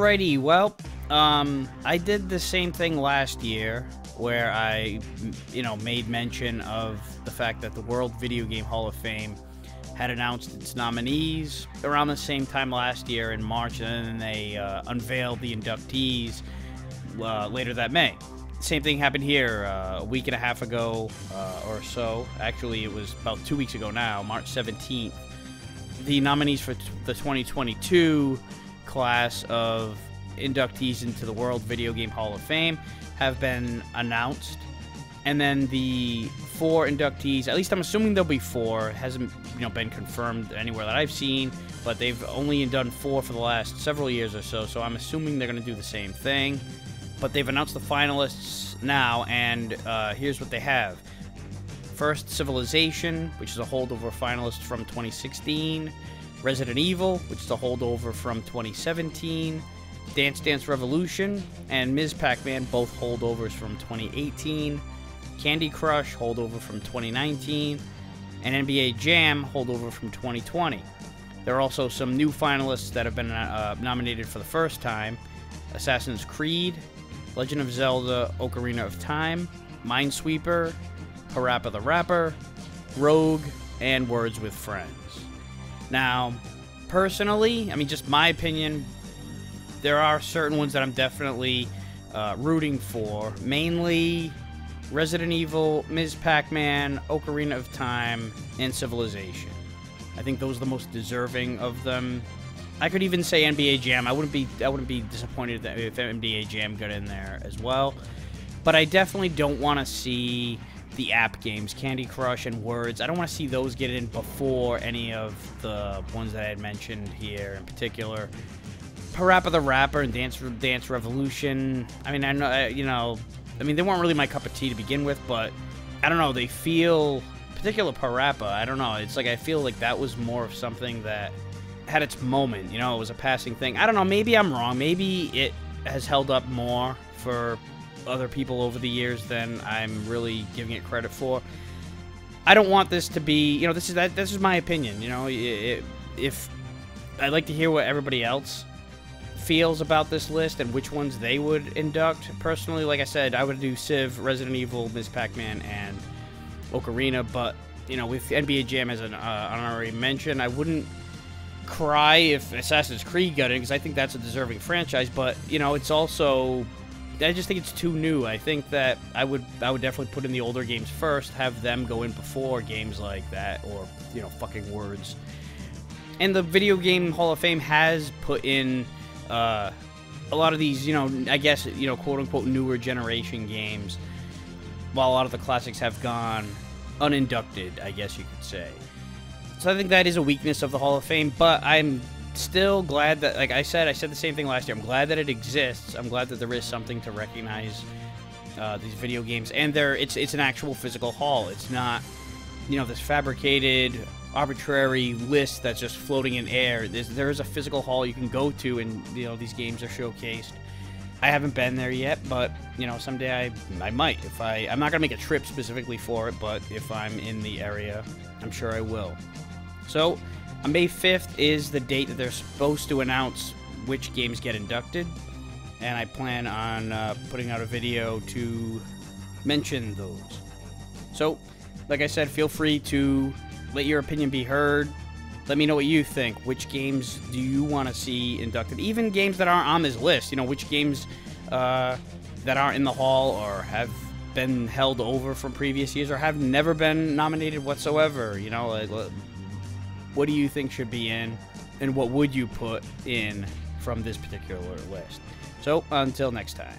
Alrighty, well, I did the same thing last year where I, made mention of the fact that the World Video Game Hall of Fame had announced its nominees around the same time last year in March, and then they unveiled the inductees later that May. Same thing happened here a week and a half ago or so. Actually, it was about 2 weeks ago now, March 17th. The nominees for the 2022 class of inductees into the World Video Game Hall of Fame have been announced. And then the 4 inductees, at least I'm assuming there'll be 4, it hasn't been confirmed anywhere that I've seen, but they've only done 4 for the last several years or so, so I'm assuming they're going to do the same thing. But they've announced the finalists now, and here's what they have. First, Civilization, which is a holdover finalist from 2016. Resident Evil, which is a holdover from 2017. Dance Dance Revolution and Ms. Pac-Man, both holdovers from 2018. Candy Crush, holdover from 2019. And NBA Jam, holdover from 2020. There are also some new finalists that have been nominated for the first time. Assassin's Creed, Legend of Zelda Ocarina of Time, Minesweeper, Parappa the Rapper, Rogue, and Words with Friends. Now, personally, just my opinion, there are certain ones that I'm definitely rooting for. Mainly Resident Evil, Ms. Pac-Man, Ocarina of Time, and Civilization. I think those are the most deserving of them. I could even say NBA Jam. I wouldn't be disappointed if NBA Jam got in there as well. But I definitely don't want to see the app games, Candy Crush and Words. I don't want to see those get in before any of the ones that I had mentioned here in particular. Parappa the Rapper and Dance Revolution. I know, they weren't really my cup of tea to begin with, but I don't know, they feel, particular Parappa, I don't know, it's like I feel like that was more of something that had its moment, it was a passing thing. I don't know, maybe I'm wrong.Maybe it has held up more for other people over the years than I'm really giving it credit for. I don't want this to be, this is my opinion, if I'd like to hear what everybody else feels about this list and which ones they would induct. Personally, like I said, I would do Civ, Resident Evil, Ms. Pac-Man, and Ocarina, but, with NBA Jam as an honorary mention, I wouldn't cry if Assassin's Creed got in, because I think that's a deserving franchise, but, it's also, I just think it's too new. I think that I would definitely put in the older games first, have them go in before games like that, or, fucking Words. And the Video Game Hall of Fame has put in a lot of these, I guess, quote-unquote newer generation games, while a lot of the classics have gone uninducted, I guess you could say. So I think that is a weakness of the Hall of Fame, but I'm still glad that, like I said the same thing last year, I'm glad that it exists. I'm glad that there is something to recognize these video games, and it's an actual physical hall. It's not, this fabricated, arbitrary list that's just floating in air. There is a physical hall you can go to, and, these games are showcased. I haven't been there yet, but, someday I might. I'm not going to make a trip specifically for it, but if I'm in the area, I'm sure I will. So, on May 5th is the date that they're supposed to announce which games get inducted, and I plan on putting out a video to mention those. So, like I said, feel free to let your opinion be heard. Let me know what you think. Which games do you want to see inducted? Even games that aren't on this list, which games that aren't in the hall or have been held over from previous years or have never been nominated whatsoever, what do you think should be in, and what would you put in from this particular list? So, until next time.